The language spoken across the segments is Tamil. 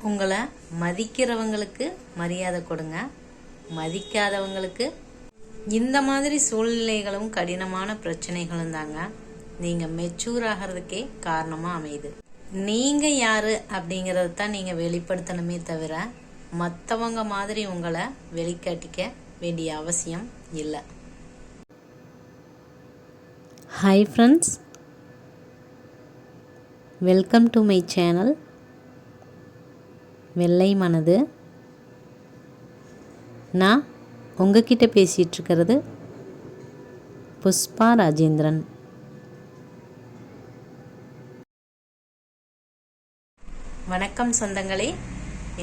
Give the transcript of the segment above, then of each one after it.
உங்களை மதிக்கிறவங்களுக்கு மரியாதை கொடுங்க, மதிக்காதவங்களுக்கு இந்த மாதிரி சூழ்நிலைகளும் கடினமான பிரச்சனைகளும் தாங்க நீங்கள் மெச்சூர் ஆகிறதுக்கே காரணமாக அமையுது. நீங்கள் யார் அப்படிங்கிறத தான் நீங்கள் வெளிப்படுத்தணுமே தவிர மற்றவங்க மாதிரி உங்களை வெளிக்காட்டிக்க வேண்டிய அவசியம் இல்லை. Hi friends, welcome to my channel வெள்ளை மனது. நான் உங்ககிட்ட பேசிகிட்ருக்கிறது புஷ்பா ராஜேந்திரன். வணக்கம் சொந்தங்களே,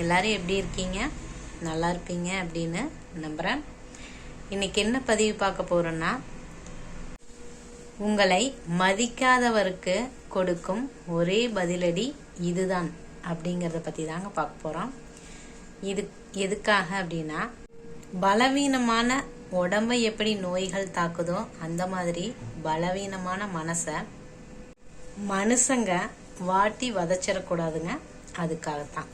எல்லாரும் எப்படி இருக்கீங்க? நல்லா இருப்பீங்க அப்படின்னு நம்புகிறேன். இன்றைக்கி என்ன பதிவு பார்க்க போகிறோன்னா, உங்களை மதிக்காதவருக்கு கொடுக்கும் ஒரே பதிலடி இதுதான் அப்படிங்கிறத பற்றி தாங்க பார்க்க போகிறோம். இது எதுக்காக அப்படின்னா, பலவீனமான உடம்பை எப்படி நோய்கள் தாக்குதோ அந்த மாதிரி பலவீனமான மனசை மனுஷங்க வாட்டி வதச்சிடக்கூடாதுங்க. அதுக்காகத்தான்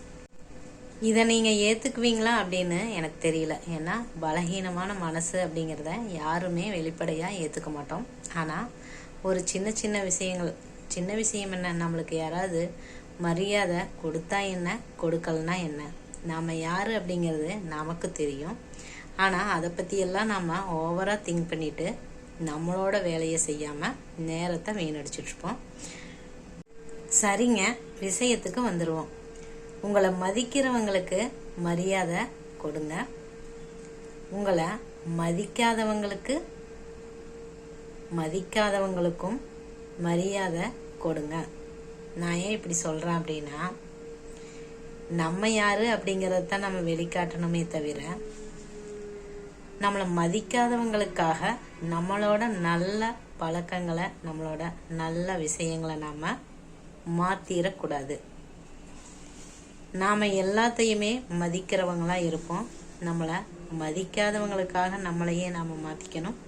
இதை நீங்கள் ஏற்றுக்குவீங்களா அப்படின்னு எனக்கு தெரியல. ஏன்னா பலகீனமான மனசு அப்படிங்கிறத யாருமே வெளிப்படையாக ஏற்றுக்க மாட்டோம். ஆனால் ஒரு சின்ன சின்ன விஷயம் என்ன, நம்மளுக்கு யாராவது மரியாதை கொடுத்தா என்ன, கொடுக்கலனா என்ன, நாம் யார் அப்படிங்கிறது நமக்கு தெரியும். ஆனால் அதை பற்றியெல்லாம் நாம் ஓவராக திங்க் பண்ணிவிட்டு நம்மளோட வேலையை செய்யாமல் நேரத்தை வீணடிச்சிட்ருப்போம். சரிங்க, விஷயத்துக்கு வந்துடுவோம். உங்களை மதிக்கிறவங்களுக்கு மரியாதை கொடுங்க, உங்களை மதிக்காதவங்களுக்கும் மரியாதை கொடுங்க. நான் ஏன் இப்படி சொல்கிறேன் அப்படின்னா, நம்ம யார் அப்படிங்கிறத தான் நம்ம வெளிக்காட்டணுமே தவிர நம்மளை மதிக்காதவங்களுக்காக நம்மளோட நல்ல பழக்கங்களை, நம்மளோட நல்ல விஷயங்களை நாம் மாற்றிடக்கூடாது. நாம் எல்லாத்தையுமே மதிக்கிறவங்களாக இருப்போம். நம்மளை மதிக்காதவங்களுக்காக நம்மளையே நாம் மாற்றிக்கணும்.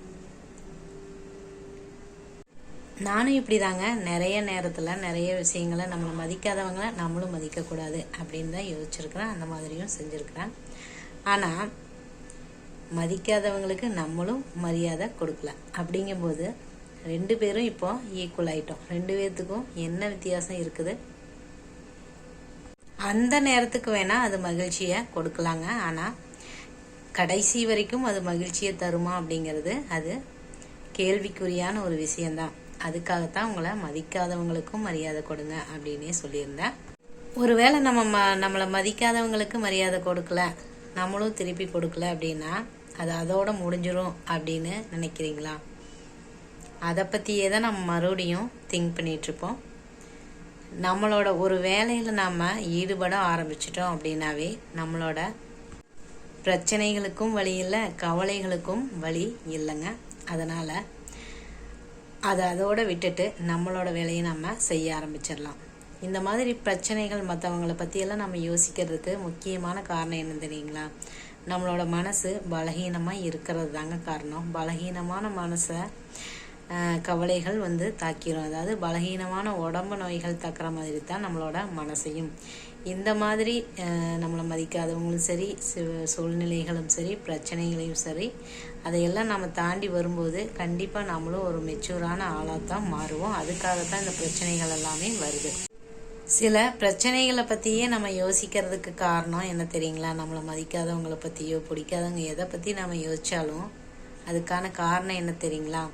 நானும் இப்படி தாங்க நிறைய நேரத்தில் நிறைய விஷயங்களை நம்மளை மதிக்காதவங்களை நம்மளும் மதிக்கக்கூடாது அப்படின்னு தான் யோசிச்சிருக்கிறேன். அந்த மாதிரியும் செஞ்சுருக்கிறேன். ஆனால் மதிக்காதவங்களுக்கு நம்மளும் மரியாதை கொடுக்கல. அப்படிங்கும்போது ரெண்டு பேரும் இப்போ ஈக்குவல் ஆகிட்டோம். ரெண்டு பேர்த்துக்கும் என்ன வித்தியாசம் இருக்குது? அந்த நேரத்துக்கு வேணால் அது மகிழ்ச்சியை கொடுக்கலாங்க. ஆனால் கடைசி வரைக்கும் அது மகிழ்ச்சியை தருமா அப்படிங்கிறது அது கேள்விக்குறியான ஒரு விஷயந்தான். அதுக்காகத்தான் உங்களை மதிக்காதவங்களுக்கும் மரியாதை கொடுங்க அப்படின்னே சொல்லியிருந்தேன். ஒருவேளை நம்மளை மதிக்காதவங்களுக்கு மரியாதை கொடுக்கல, நம்மளும் திருப்பி கொடுக்கல அப்படின்னா அது அதோட முடிஞ்சிடும் அப்படின்னு நினைக்கிறீங்களா? அதை பற்றியே தான் நம்ம மறுபடியும் திங்க் பண்ணிகிட்ருப்போம். நம்மளோட ஒரு வேலையில் நாம் ஈடுபட ஆரம்பிச்சிட்டோம் அப்படின்னாவே நம்மளோட பிரச்சனைகளுக்கும் வழி இல்லை, கவலைகளுக்கும் வழி இல்லைங்க. அதனால் அதை அதோடு விட்டுட்டு நம்மளோட வேலையை நம்ம செய்ய ஆரம்பிச்சிடலாம். இந்த மாதிரி பிரச்சனைகள் மற்றவங்களை பற்றியெல்லாம் நம்ம யோசிக்கிறதுக்கு முக்கியமான காரணம் என்ன தெரியுங்களா? நம்மளோட மனசு பலகீனமாக இருக்கிறது தாங்க காரணம். பலகீனமான மனசை கவலைகள் தாக்கிரும். அதாவது பலகீனமான உடம்பு நோய்கள் தாக்குற மாதிரி தான் நம்மளோட மனசையும். இந்த மாதிரி நம்மளை மதிக்காதவங்களும் சரி, சூழ்நிலைகளும் சரி, பிரச்சனைகளையும் சரி, அதையெல்லாம் நம்ம தாண்டி வரும்போது கண்டிப்பாக நம்மளும் ஒரு மெச்சூரான ஆளாக தான் மாறுவோம். அதுக்காகத்தான் இந்த பிரச்சனைகள் எல்லாமே வருது. சில பிரச்சனைகளை பற்றியே நம்ம யோசிக்கிறதுக்கு காரணம் என்ன தெரியுங்களா? நம்மளை மதிக்காதவங்களை பற்றியோ பிடிக்காதவங்க எதை பற்றி நம்ம யோசித்தாலும் அதுக்கான காரணம் என்ன தெரியுங்களா?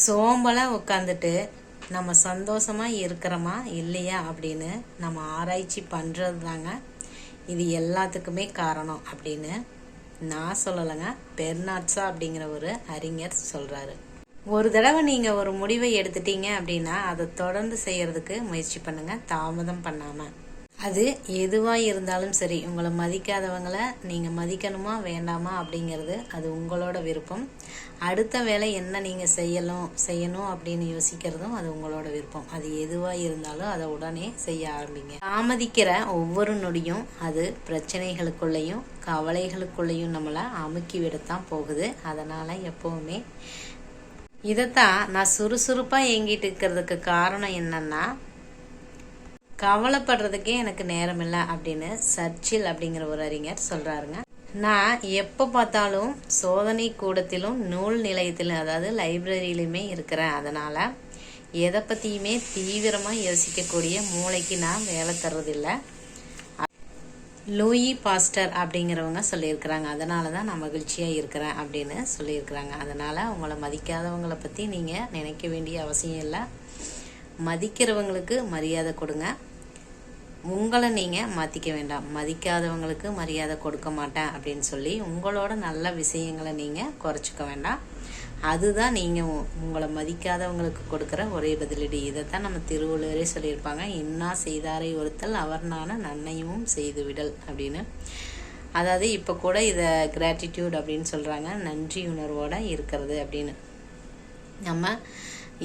சோம்பலாக உட்காந்துட்டு நம்ம சந்தோஷமாக இருக்கிறோமா இல்லையா அப்படின்னு நம்ம ஆராய்ச்சி பண்ணுறது தாங்க இது எல்லாத்துக்குமே காரணம் அப்படின்னு நான் சொல்லலைங்க. பெர்னாட் ஷா அப்படிங்கிற ஒரு அறிஞர் சொல்கிறாரு. ஒரு தடவை நீங்கள் ஒரு முடிவை எடுத்துட்டீங்க அப்படின்னா அதை தொடர்ந்து செய்கிறதுக்கு முயற்சி பண்ணுங்கள், தாமதம் பண்ணாமல். அது எதுவாக இருந்தாலும் சரி, உங்களை மதிக்காதவங்களை நீங்கள் மதிக்கணுமா வேண்டாமா அப்படிங்கிறது அது உங்களோட விருப்பம். அடுத்த வேலை என்ன நீங்கள் செய்யணும் அப்படின்னு யோசிக்கிறதும் அது உங்களோட விருப்பம். அது எதுவாக இருந்தாலும் அதை உடனே செய்ய ஆரம்பிங்க. தாமதிக்கிற ஒவ்வொரு நொடியும் அது பிரச்சனைகளுக்குள்ளேயும் கவலைகளுக்குள்ளேயும் நம்மளை அமுக்கி விடத்தான் போகுது. அதனால் எப்போவுமே இதைத்தான் நான் சுறுசுறுப்பாக இயங்கிட்டு இருக்கிறதுக்கு காரணம் என்னன்னா, கவலைப்படுறதுக்கே எனக்கு நேரம் இல்லை அப்படின்னு சர்ச்சில் அப்படிங்கிற ஒரு அறிஞர் சொல்கிறாருங்க. நான் எப்போ பார்த்தாலும் சோதனை கூடத்திலும் நூல் நிலையத்திலும் அதாவது லைப்ரரியிலுமே இருக்கிறேன். அதனால் எதை பற்றியுமே தீவிரமாக யோசிக்கக்கூடிய மூளைக்கு நான் வேலை தர்றதில்லை. லூயி பாஸ்டர் அப்படிங்கிறவங்க சொல்லியிருக்கிறாங்க. அதனால தான் நான் மகிழ்ச்சியாக இருக்கிறேன் அப்படின்னு சொல்லியிருக்கிறாங்க. அதனால் உங்களை மதிக்காதவங்களை பற்றி நீங்கள் நினைக்க வேண்டிய அவசியம் இல்லை. மதிக்கிறவங்களுக்கு மரியாதை கொடுங்க. உங்களை நீங்கள் மாற்றிக்க வேண்டாம். மதிக்காதவங்களுக்கு மரியாதை கொடுக்க மாட்டேன் அப்படின்னு சொல்லி உங்களோட நல்ல விஷயங்களை நீங்கள் குறைச்சிக்க வேண்டாம். அதுதான் நீங்கள் உங்களை மதிக்காதவங்களுக்கு கொடுக்குற ஒரே பதிலடி. இதைத்தான் நம்ம திருவள்ளுவரே சொல்லியிருப்பாங்க, இன்னா செய்தாரை ஒருத்தல் அவர் நான நன்மையும் செய்து விடல் அப்படின்னு. அதாவது இப்போ கூட இதை கிராட்டிடியூட் அப்படின்னு சொல்கிறாங்க, நன்றி உணர்வோடு இருக்கிறது அப்படின்னு. நம்ம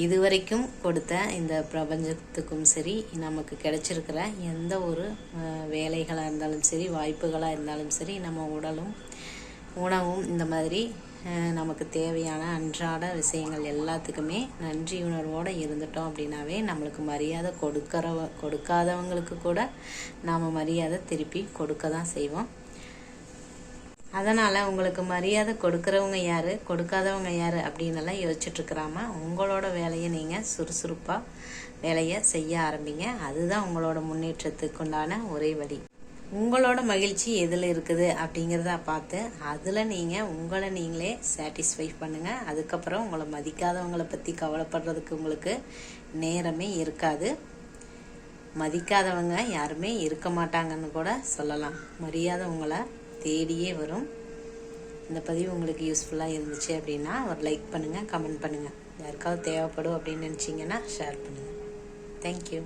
இதுவரைக்கும் கொடுத்த இந்த பிரபஞ்சத்துக்கும் சரி, நமக்கு கிடைச்சிருக்கிற எந்த ஒரு வேலைகளாக இருந்தாலும் சரி, வாய்ப்புகளாக இருந்தாலும் சரி, நம்ம உணவும் இந்த மாதிரி நமக்கு தேவையான அன்றாட விஷயங்கள் எல்லாத்துக்குமே நன்றி உணர்வோடு இருந்துட்டோம் அப்படின்னாவே நம்மளுக்கு மரியாதை கொடுக்காதவங்களுக்கு கூட நாம் மரியாதை திருப்பி கொடுக்க தான் செய்வோம். அதனால் உங்களுக்கு மரியாதை கொடுக்குறவங்க யார், கொடுக்காதவங்க யார் அப்படின்னெல்லாம் யோசிச்சுட்ருக்கிறாம உங்களோட வேலையை நீங்கள் சுறுசுறுப்பாக வேலையை செய்ய ஆரம்பிங்க. அதுதான் உங்களோட முன்னேற்றத்துக்கு உண்டான ஒரே வழி. உங்களோட மகிழ்ச்சி எதில் இருக்குது அப்படிங்கிறத பார்த்து அதில் நீங்கள் உங்களை நீங்களே சாட்டிஸ்ஃபை பண்ணுங்கள். அதுக்கப்புறம் உங்களை மதிக்காதவங்களை பற்றி கவலைப்படுறதுக்கு உங்களுக்கு நேரமே இருக்காது. மதிக்காதவங்க யாருமே இருக்க மாட்டாங்கன்னு கூட சொல்லலாம். மரியாதை உங்களை தேடியே வரும். இந்த பதிவு உங்களுக்கு யூஸ்ஃபுல்லாக இருந்துச்சு அப்படின்னா ஒரு லைக் பண்ணுங்கள், கமெண்ட் பண்ணுங்கள். யாருக்காவது தேவைப்படும் அப்படின்னு நினச்சிங்கன்னா ஷேர் பண்ணுங்கள். தேங்க்யூ.